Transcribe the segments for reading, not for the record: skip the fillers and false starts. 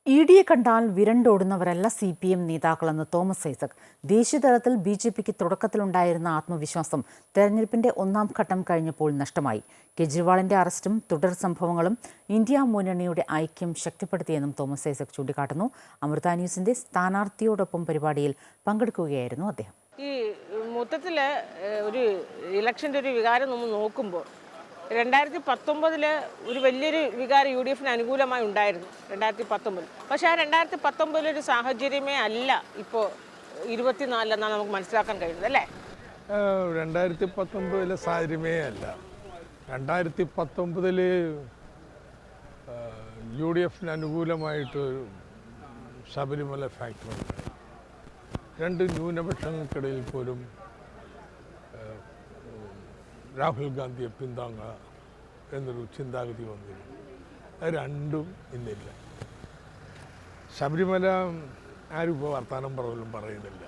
ഇഡിയെ കണ്ടാൽ വിരണ്ടോടുന്നവരല്ല CPM നേതാക്കളെന്ന് Thomas Isaac. ദേശീയതലത്തിൽ BJPക്ക് തുടക്കത്തിലുണ്ടായിരുന്ന ആത്മവിശ്വാസം തെരഞ്ഞെടുപ്പിന്റെ ഒന്നാം ഘട്ടം കഴിഞ്ഞപ്പോൾ നഷ്ടമായി. കെജ്രിവാളിന്റെ അറസ്റ്റും തുടർ സംഭവങ്ങളും ഇന്ത്യ മുന്നണിയുടെ ഐക്യം ശക്തിപ്പെടുത്തിയെന്നും തോമസ് ഐസക് ചൂണ്ടിക്കാട്ടുന്നു. അമൃത ന്യൂസിന്റെ സ്ഥാനാർത്ഥിയോടൊപ്പം പരിപാടിയിൽ പങ്കെടുക്കുകയായിരുന്നു അദ്ദേഹം. ഈ മൊത്തത്തിൽ ഒരു ഇലക്ഷൻ്റെ ഒരു വികാരം നമ്മൾ നോക്കുമ്പോൾ 2019 ഒരു വലിയൊരു വികാരം UDFന് അനുകൂലമായി ഉണ്ടായിരുന്നു 2019. പക്ഷേ ആ 2019 ഒരു സാഹചര്യമേ അല്ല ഇപ്പോൾ 24 എന്നാണ് നമുക്ക് മനസ്സിലാക്കാൻ കഴിയുന്നത്, അല്ലേ? 2019 സാഹചര്യമേ അല്ല. 2019 UDFന് അനുകൂലമായിട്ട് ശബരിമല ഫാക്ടർ ഉണ്ടായി. രണ്ട് ന്യൂനപക്ഷങ്ങൾക്കിടയിൽ പോലും രാഹുൽ ഗാന്ധിയെ പിന്താങ്ങുക എന്നൊരു ചിന്താഗതി വന്നിരുന്നു. അത് രണ്ടും ഇന്നില്ല. ശബരിമല ആരും ഇപ്പോൾ വർത്തമാനം പോലും പറയുന്നില്ല,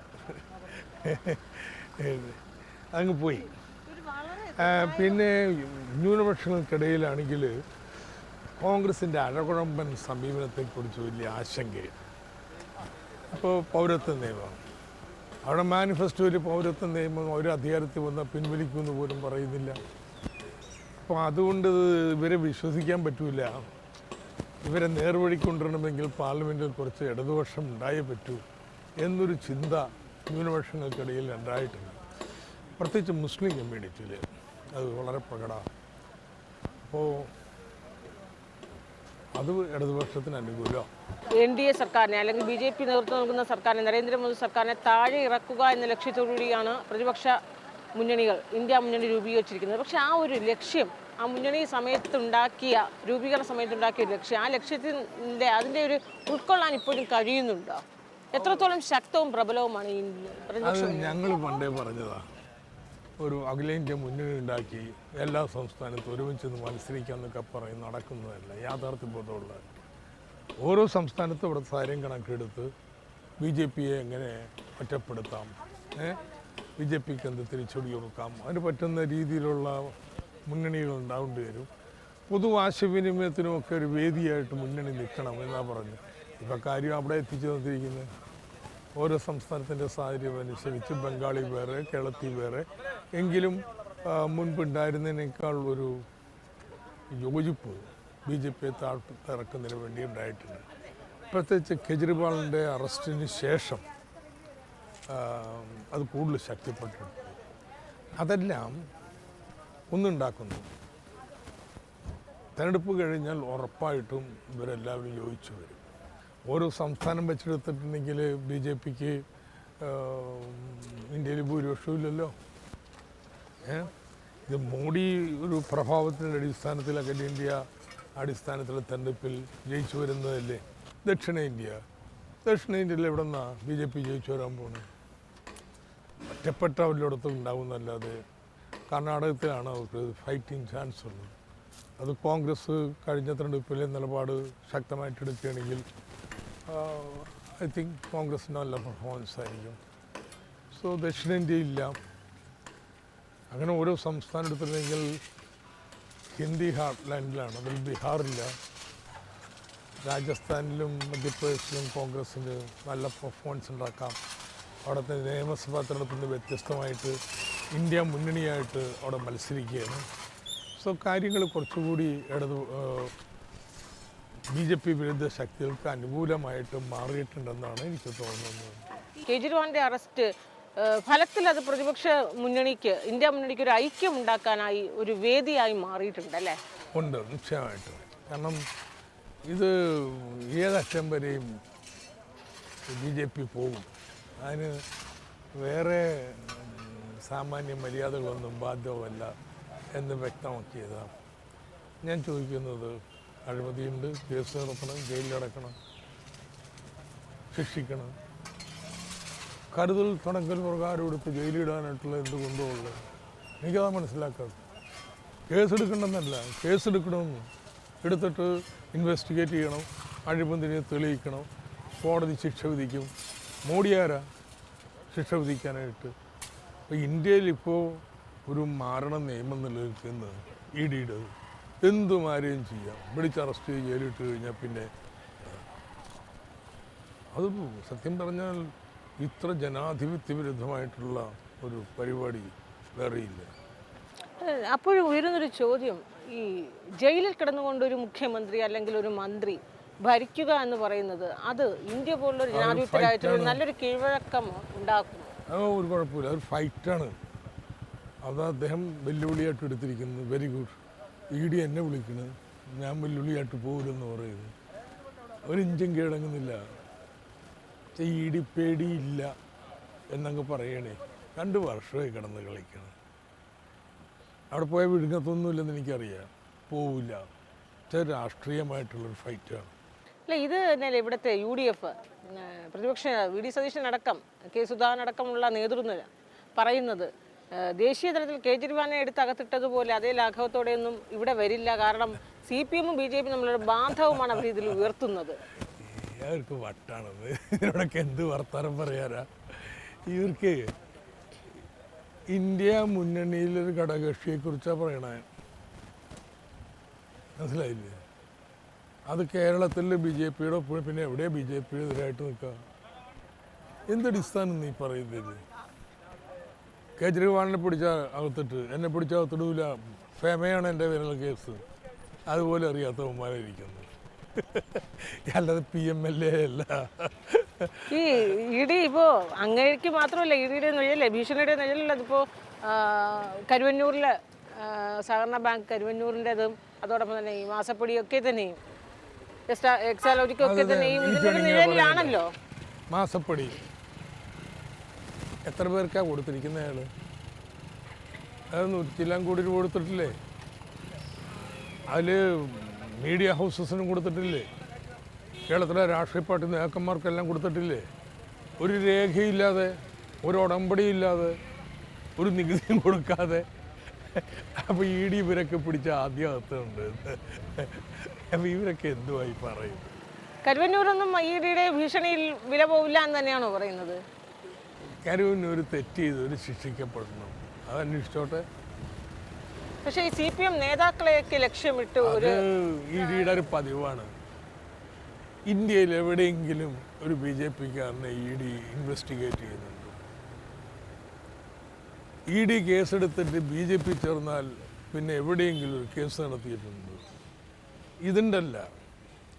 അങ്ങ് പോയി. പിന്നെ ന്യൂനപക്ഷങ്ങൾക്കിടയിലാണെങ്കിൽ കോൺഗ്രസിൻ്റെ അഴകുഴമ്പൻ സമീപനത്തെക്കുറിച്ച് വലിയ ആശങ്കയാണ്. ഇപ്പോൾ പൗരത്വ നിയമം, അവിടെ മാനിഫെസ്റ്റോയിൽ പൗരത്വ നിയമം ഒരു അധികാരത്തിൽ വന്നാൽ പിൻവലിക്കുമെന്ന് പോലും പറയുന്നില്ല. അപ്പോൾ അതുകൊണ്ട് ഇവരെ വിശ്വസിക്കാൻ പറ്റില്ല. ഇവരെ നേർവഴി കൊണ്ടുവരണമെങ്കിൽ പാർലമെൻറ്റിൽ കുറച്ച് ഇടതുപക്ഷം ഉണ്ടായേ പറ്റൂ എന്നൊരു ചിന്ത ന്യൂനപക്ഷങ്ങൾക്കിടയിൽ ഉണ്ടായിട്ടുണ്ട്. പ്രത്യേകിച്ച് മുസ്ലിം കമ്മ്യൂണിറ്റിയിൽ അത് വളരെ പ്രകടമാണ്. അപ്പോൾ അത് ഇടതുപക്ഷത്തിന് അനുകൂലമാണ്. NDA സർക്കാരിനെ അല്ലെങ്കിൽ BJP നേതൃത്വം നൽകുന്ന സർക്കാരിനെ, നരേന്ദ്രമോദി സർക്കാരിനെ താഴെ ഇറക്കുക എന്ന ലക്ഷ്യത്തോടുകൂടിയാണ് പ്രതിപക്ഷ മുന്നണികൾ ഇന്ത്യ മുന്നണി രൂപീകരിച്ചിരിക്കുന്നത്. പക്ഷേ ആ ഒരു ലക്ഷ്യം, ആ മുന്നണി രൂപീകരണ സമയത്തുണ്ടാക്കിയ ലക്ഷ്യം, ആ ലക്ഷ്യത്തിൻ്റെ അതിൻ്റെ ഒരു ഉൾക്കൊള്ളാൻ ഇപ്പോഴും കഴിയുന്നുണ്ടോ? എത്രത്തോളം ശക്തവും പ്രബലവുമാണ് ഈ പ്രതിപക്ഷ? ഞങ്ങൾ പണ്ടേ പറഞ്ഞതാണ്, ഒരു അഖിലേന്ത്യാ മുന്നണി ഉണ്ടാക്കി എല്ലാ സംസ്ഥാനത്തും ഒരുമിച്ച് മത്സരിക്കാമെന്നൊക്കെ പറയും. നടക്കുന്നതല്ല, യാഥാർത്ഥ്യബോധമുള്ള. ഓരോ സംസ്ഥാനത്തും ഇവിടെ സാരം കണക്കെടുത്ത് BJPയെ എങ്ങനെ ഒറ്റപ്പെടുത്താം, BJPക്ക് എന്ത് തിരിച്ചടി കൊടുക്കാം, അതിന് പറ്റുന്ന രീതിയിലുള്ള മുന്നണികൾ ഉണ്ടാവേണ്ടി വരും. പൊതു ആശയവിനിമയത്തിനുമൊക്കെ ഒരു വേദിയായിട്ട് മുന്നണി നിൽക്കണം എന്നാണ് പറഞ്ഞത്. ഇപ്പോൾ കാര്യം അവിടെ എത്തിച്ചു തന്നിരിക്കുന്നത്. ഓരോ സംസ്ഥാനത്തിൻ്റെ സാഹചര്യം അനുസരിച്ച് ബംഗാളി വേറെ, കേരളത്തിൽ വേറെ, എങ്കിലും മുൻപുണ്ടായിരുന്നതിനേക്കാൾ ഒരു യോജിപ്പ് BJPയെ താഴ്ത്തിറക്കുന്നതിന് വേണ്ടി ഉണ്ടായിട്ടുണ്ട്. പ്രത്യേകിച്ച് കെജ്രിവാളിൻ്റെ അറസ്റ്റിന് ശേഷം അത് കൂടുതൽ ശക്തിപ്പെട്ടിട്ടുണ്ട്. അതെല്ലാം ഒന്നുണ്ടാക്കുന്നു. തെരഞ്ഞെടുപ്പ് കഴിഞ്ഞാൽ ഉറപ്പായിട്ടും ഇവരെല്ലാവരും യോജിച്ചു വരും. ഓരോ സംസ്ഥാനം വെച്ചെടുത്തിട്ടുണ്ടെങ്കിൽ BJPക്ക് ഇന്ത്യയിൽ ഭൂരിപക്ഷമില്ലല്ലോ. ഇത് മോഡി ഒരു പ്രഭാവത്തിൻ്റെ അടിസ്ഥാനത്തിൽ അഖിലേന്ത്യ അടിസ്ഥാനത്തിലുള്ള തെരഞ്ഞെടുപ്പിൽ ജയിച്ചു വരുന്നതല്ലേ. ദക്ഷിണേന്ത്യയിൽ എവിടെ നിന്നാണ് BJP ജയിച്ചു വരാൻ പോകുന്നത്? ഒറ്റപ്പെട്ട വല്ലയിടത്തും ഉണ്ടാകുന്നല്ലാതെ കർണാടകത്തിലാണ് അവർക്ക് ഫൈറ്റിംഗ് ചാൻസ് ഉള്ളത്. അത് കോൺഗ്രസ് കഴിഞ്ഞ തെരഞ്ഞെടുപ്പിലെ നിലപാട് ശക്തമായിട്ടെടുക്കുകയാണെങ്കിൽ ഐ തിങ്ക് കോൺഗ്രസിന് നല്ല പെർഫോമൻസ് ആയിരിക്കും. സോ ദക്ഷിണേന്ത്യയില്ല. അങ്ങനെ ഓരോ സംസ്ഥാനം എടുത്തിട്ടുണ്ടെങ്കിൽ ഹിന്ദി ഹാർട്ട്ലാൻഡിലാണ്. അതിൽ ബീഹാറില്ല. രാജസ്ഥാനിലും മധ്യപ്രദേശിലും കോൺഗ്രസ്സിന് നല്ല പെർഫോമൻസ് ഉണ്ടാക്കാം. അവിടുത്തെ നിയമസഭാ തെരഞ്ഞെടുപ്പിൽ നിന്ന് വ്യത്യസ്തമായിട്ട് ഇന്ത്യ മുന്നണിയായിട്ട് അവിടെ മത്സരിക്കുകയാണ്. സോ കാര്യങ്ങൾ കുറച്ചുകൂടി BJP വിരുദ്ധ ശക്തികൾക്ക് അനുകൂലമായിട്ട് മാറിയിട്ടുണ്ടെന്നാണ് എനിക്ക് തോന്നുന്നത്. കെജ്രിവാളിൻ്റെ അറസ്റ്റ് ഫലത്തിൽ അത് പ്രതിപക്ഷ മുന്നണിക്ക്, ഇന്ത്യ മുന്നണിക്ക് ഒരു ഐക്യം ഉണ്ടാക്കാനായി ഒരു വേദിയായി മാറിയിട്ടുണ്ടല്ലേ? ഉണ്ട്, നിശ്ചയമായിട്ടും. കാരണം ഇത് ഏതറ്റം വരെയും BJP പോകും. അതിന് വേറെ സാമാന്യ മര്യാദകളൊന്നും ബാധ്യമല്ല എന്ന് വ്യക്തമാക്കിയതാണ്. ഞാൻ ചോദിക്കുന്നത്, അഴിമതിയുണ്ട്, കേസ് നടത്തണം, ജയിലിലടക്കണം, ശിക്ഷിക്കണം. കരുതൽ തടങ്കൽ പ്രകാരം എടുത്ത് ജയിലിടാനായിട്ടുള്ള എന്തുകൊണ്ടുള്ളത് എനിക്കതാ മനസ്സിലാക്കാറ്. കേസെടുക്കണമെന്നല്ല, കേസെടുക്കണമെന്ന് എടുത്തിട്ട് ഇൻവെസ്റ്റിഗേറ്റ് ചെയ്യണം, അഴിമതിനെ തെളിയിക്കണം, കോടതി ശിക്ഷ വിധിക്കും. മോഡിയാരാ ശിക്ഷ വിധിക്കാനായിട്ട്? അപ്പോൾ ഇന്ത്യയിലിപ്പോൾ ഒരു മാരണ നിയമം നിലനിൽക്കുന്നത് EDയുടെ എന്തും ആരെയും ചെയ്യാം. വിളിച്ച് അറസ്റ്റ് ചെയ്ത് ജയിലിട്ട് കഴിഞ്ഞാൽ പിന്നെ അത് സത്യം പറഞ്ഞാൽ ഇത്ര ജനാധിപത്യ വിരുദ്ധമായിട്ടുള്ള ഒരു പരിപാടി വേറെയില്ല. അപ്പോഴും ഉയരുന്നൊരു ചോദ്യം, ഈ ജയിലിൽ കിടന്നുകൊണ്ട് ഒരു മുഖ്യമന്ത്രി അല്ലെങ്കിൽ ഒരു മന്ത്രി ഭരിക്കുക എന്ന് പറയുന്നത് അത് ഇന്ത്യ പോലുള്ളൊരു ജനാധിപത്യ രാജ്യത്തിൽ നല്ലൊരു കീഴ്വഴക്കം ഉണ്ടാക്കും? ഒരു കുഴപ്പമില്ല, അതൊരു ഫൈറ്റാണ്. അത് അദ്ദേഹം വെല്ലുവിളിയായിട്ട് എടുത്തിരിക്കുന്നത്. Very good. ED എന്നെ വിളിക്കുന്നത്, ഞാൻ വെല്ലുവിളിയായിട്ട് പോകില്ലെന്ന് പറയുന്നു. ഒരു ഇഞ്ചും കീഴടങ്ങുന്നില്ല. ED പേടിയില്ല എന്നങ്ങ് പറയണേ. 2 വർഷമായി കിടന്ന് കളിക്കണം. അവിടെ പോയാൽ വിഴുങ്ങത്തൊന്നുമില്ലെന്ന് എനിക്കറിയാം. പോവില്ല. രാഷ്ട്രീയമായിട്ടുള്ളൊരു ഫൈറ്റാണ്. അല്ല, ഇത് തന്നെയല്ലേ ഇവിടുത്തെ UDF പ്രതിപക്ഷ VD സതീശനടക്കം കെ സുധാകരനടക്കമുള്ള നേതൃത്വം പറയുന്നത്, ദേശീയ തലത്തിൽ കേജ്രിവാളിനെ എടുത്ത് അകത്തിട്ടതുപോലെ അതേ ലാഘവത്തോടെയൊന്നും ഇവിടെ വരില്ല. കാരണം CPM BJP തമ്മിലുള്ള ബാന്ധവുമാണ് അവർ ഇതിൽ ഉയർത്തുന്നത്. അവർക്ക് വട്ടാണത്. ഇതിനോടൊക്കെ എന്ത് വർത്താനം പറയാനാ? ഇവർക്ക് ഇന്ത്യ മുന്നണിയിലൊരു ഘടകകക്ഷിയെക്കുറിച്ചാണ് പറയണേ. മനസ്സിലായില്ലേ? അത് കേരളത്തിൽ BJPയുടെ ഒപ്പം പിന്നെ എവിടെയാണ് BJP എതിരായിട്ട് നിൽക്കുക? എന്തടിസ്ഥാനം നീ പറയുന്നത്? കേജ്രിവാളിനെ പിടിച്ചാൽ അകത്തിട്ട് എന്നെ പിടിച്ചാൽ അകത്തിടൂല, ഫേമയാണ് എൻ്റെ പേരുള്ള കേസ്. അതുപോലെ അറിയാത്തവന്മാരായിരിക്കുന്നു. അല്ലാതെ PMLA അല്ല. ഈ ED ഇപ്പോൾ അങ്ങേക്ക് മാത്രമല്ല, EDയുടെ നിഴലല്ലേ, ഭീഷണിയുടെ നിഴലുള്ളത്. ഇപ്പോൾ കരുവന്നൂരിലെ സഹകരണ ബാങ്ക് കരുവന്നൂരിൻ്റെതും അതോടൊപ്പം തന്നെ ഈ മാസപ്പടിയൊക്കെ തന്നെയും എക്സാലോജിക്കൊക്കെ തന്നെയും ഇതിൻ്റെ നിഴലിലാണല്ലോ. മാസപ്പടി എത്ര പേർക്കാ കൊടുത്തിരിക്കുന്ന അയാൾ? അത് 100 കോടി രൂപ കൊടുത്തിട്ടില്ലേ? അതിൽ മീഡിയ ഹൗസസിനും കൊടുത്തിട്ടില്ലേ? കേരളത്തിലെ രാഷ്ട്രീയ പാർട്ടി നേതാക്കന്മാർക്കെല്ലാം കൊടുത്തിട്ടില്ലേ? ഒരു രേഖയില്ലാതെ, ഒരു ഉടമ്പടിയില്ലാതെ, ഒരു നികുതിയും കൊടുക്കാതെ. അപ്പോൾ ED ഇവരൊക്കെ പിടിച്ച ആദ്യം അകത്തുണ്ട്. അപ്പോൾ ഇവരൊക്കെ എന്തുവായി പറയും? കരുവന്നൂരൊന്നും EDയുടെ ഭീഷണിയിൽ വില പോവില്ല എന്ന് തന്നെയാണോ പറയുന്നത്? കരുവന്നൂർ തെറ്റ് ചെയ്തവർ ശിക്ഷിക്കപ്പെടണം, അതന്വേഷിച്ചോട്ടെ. പക്ഷേ ഈ CPM നേതാക്കളെയൊക്കെ ലക്ഷ്യമിട്ട് ഒരു EDയുടെ ഒരു പതിവാണ്. ഇന്ത്യയിൽ എവിടെയെങ്കിലും ഒരു BJPക്കാരനെ ED ഇൻവെസ്റ്റിഗേറ്റ് ചെയ്യുന്നുണ്ട്? ED കേസെടുത്തിട്ട് BJP ചേർന്നാൽ പിന്നെ എവിടെയെങ്കിലും ഒരു കേസ് നടത്തിയിട്ടുണ്ട്? ഇതുണ്ടല്ല,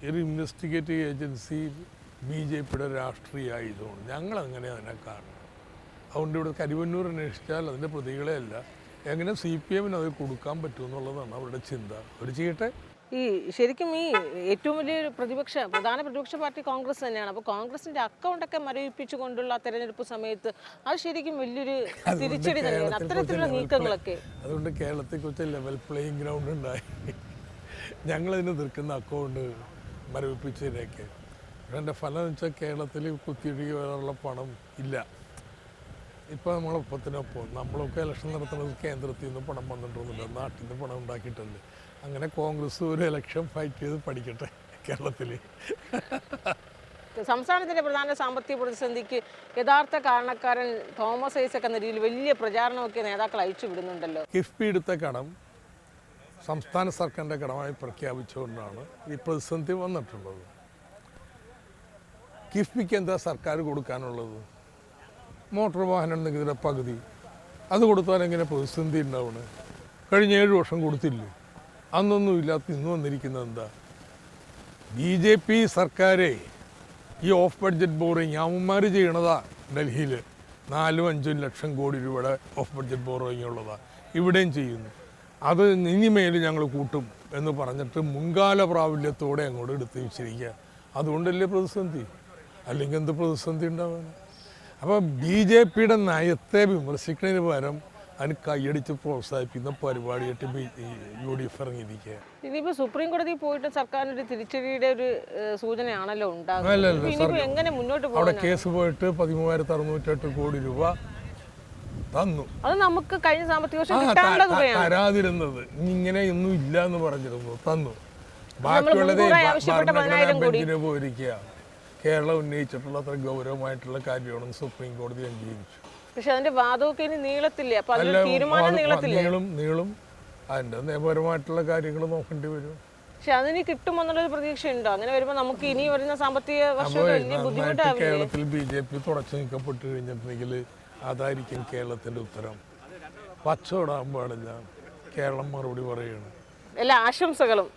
ഒരു ഇൻവെസ്റ്റിഗേറ്റീവ് ഏജൻസി BJPയുടെ രാഷ്ട്രീയ ആയുധമാണ്. ഞങ്ങളങ്ങനെ അതിനെ കാണണം. അതുകൊണ്ട് ഇവിടെ കരുവന്നൂർ അന്വേഷിച്ചാൽ അതിൻ്റെ പ്രതികളെ അല്ല, എങ്ങനെ CPMന് അത് കൊടുക്കാൻ പറ്റുമെന്നുള്ളതാണ് അവരുടെ ചിന്ത. അവർ ചെയ്യട്ടെ. ഈ ശരിക്കും ഈ ഏറ്റവും വലിയൊരു പ്രധാന പ്രതിപക്ഷ പാർട്ടി കോൺഗ്രസ് തന്നെയാണ്. അപ്പോൾ കോൺഗ്രസിന്റെ അക്കൗണ്ടൊക്കെ മരവിപ്പിച്ചുകൊണ്ടുള്ള തെരഞ്ഞെടുപ്പ് സമയത്ത് അത് ശരിക്കും വലിയൊരു തിരിച്ചടി തന്നെയാണ് അത്തരത്തിലുള്ള നീക്കങ്ങളൊക്കെ. അതുകൊണ്ട് കേരളത്തെ കുറിച്ച് ലെവൽ പ്ലേയിങ് ഗ്രൗണ്ട് ഉണ്ടായി. ഞങ്ങളതിന് നിൽക്കുന്ന അക്കൗണ്ട് മരവിപ്പിച്ചതിനൊക്കെ. അതിൻ്റെ ഫലം എന്ന് വെച്ചാൽ കേരളത്തിൽ കുത്തിയൊഴുകി വരാനുള്ള പണം ഇല്ല. ഇപ്പോൾ നമ്മളൊപ്പത്തിനൊപ്പം നമ്മളൊക്കെ ഇലക്ഷൻ നടത്തുന്നത് കേന്ദ്രത്തിൽ നിന്ന് പണം വന്നിട്ടൊന്നുമില്ല, നാട്ടിൽ നിന്ന് പണം ഉണ്ടാക്കിയിട്ടുണ്ട്. അങ്ങനെ കോൺഗ്രസ് ഒരു ഇലക്ഷൻ ഫൈറ്റ് ചെയ്ത് പഠിക്കട്ടെ കേരളത്തിൽ. സംസ്ഥാനത്തിൻ്റെ പ്രധാന സാമ്പത്തിക പ്രതിസന്ധിക്ക് യഥാർത്ഥ കാരണക്കാരൻ തോമസ് ഐസക് എന്ന രീതിയിൽ വലിയ പ്രചാരണമൊക്കെ നേതാക്കൾ അയച്ചു വിടുന്നുണ്ടല്ലോ. കിഫ്ബി എടുത്ത കടം സംസ്ഥാന സർക്കാരിൻ്റെ കടമായി പ്രഖ്യാപിച്ചുകൊണ്ടാണ് ഈ പ്രതിസന്ധി വന്നിട്ടുള്ളത്. കിഫ്ബിക്ക് എന്താ സർക്കാർ കൊടുക്കാനുള്ളത്? മോട്ടോർ വാഹന നികുതിയുടെ പകുതി. അത് കൊടുത്താൽ എങ്ങനെ പ്രതിസന്ധി ഉണ്ടാവണേ? കഴിഞ്ഞ 7 വർഷം കൊടുത്തില്ലേ? അന്നൊന്നും ഇല്ലാത്ത ഇന്ന് വന്നിരിക്കുന്നത് എന്താ? BJP സർക്കാരെ ഈ ഓഫ് ബഡ്ജറ്റ് ബോറിങ് അവന്മാർ ചെയ്യണതാ. ഡൽഹിയിൽ 4-5 ലക്ഷം കോടി രൂപയുടെ ഓഫ് ബഡ്ജറ്റ് ബോറിങ് ഉള്ളതാണ്. ഇവിടെയും ചെയ്യുന്നു. അത് ഇനിമേൽ ഞങ്ങൾ കൂട്ടും എന്ന് പറഞ്ഞിട്ട് മുൻകാല പ്രാബല്യത്തോടെ അങ്ങോട്ട് എടുത്ത് വെച്ചിരിക്കുക. അതുകൊണ്ടല്ലേ പ്രതിസന്ധി, അല്ലെങ്കിൽ എന്ത് പ്രതിസന്ധി ഉണ്ടാവാൻ? അപ്പോൾ BJPയുടെ നയത്തെ വിമർശിക്കുന്നതിന് പകരം അതിന് കൈയടിച്ച് പ്രോത്സാഹിപ്പിക്കുന്ന പരിപാടിയായിട്ട് UDF ഇറങ്ങിയിരിക്കുക. ഇനിയിപ്പോൾ സുപ്രീം കോടതി പോയിട്ട് സർക്കാരിനൊരു തിരിച്ചടിയുടെ ഒരു സൂചനയാണല്ലോ ഉണ്ടാകുന്നത്. എങ്ങനെ മുന്നോട്ട് പോകും? അവിടെ കേസ് പോയിട്ട് 13,608 കോടി രൂപ തന്നു. അത് നമുക്ക് കഴിഞ്ഞ സാമ്പത്തിക വർഷം കിട്ടാനുള്ള തുകയാണ്. തരാതിരുന്നത് ഇങ്ങനെ ഒന്നും ഇല്ല എന്ന് പറഞ്ഞിരുന്നു, തന്നു. ബാക്കിയുള്ളത് ബെഞ്ചിന് പോയിരിക്കുക. കേരളം ഉന്നയിച്ചിട്ടുള്ള അത്ര ഗൗരവമായിട്ടുള്ള കാര്യമാണെന്ന് സുപ്രീം കോടതി അംഗീകരിച്ചു. പക്ഷെ അതിന്റെ വാദമൊക്കെ ഇനി നീളത്തില്ലേ? അപ്പൊ അതിന്റെ തീരുമാനം നീളത്തില്ലേ? നീളും. അതിന്റെ നിയമപരമായിട്ടുള്ള കാര്യങ്ങൾ നോക്കേണ്ടി വരും. പക്ഷെ അതിന് കിട്ടുമെന്നുള്ളൊരു പ്രതീക്ഷയുണ്ടോ? അങ്ങനെ വരുമ്പോൾ നമുക്ക് ഇനി വരുന്ന സാമ്പത്തിക വർഷം അപ്പോൾ വലിയ നന്നായിട്ട് ബുദ്ധിമുട്ടാവില്ലേ? കേരളത്തിൽ BJP തുടച്ചു നീക്കപ്പെട്ട് കഴിഞ്ഞിട്ടുണ്ടെങ്കിൽ അതായിരിക്കും കേരളത്തിൻ്റെ ഉത്തരം. പച്ചോടാൻ പാടില്ല. കേരളം മറുപടി പറയുകയാണ്. എല്ലാ ആശംസകളും.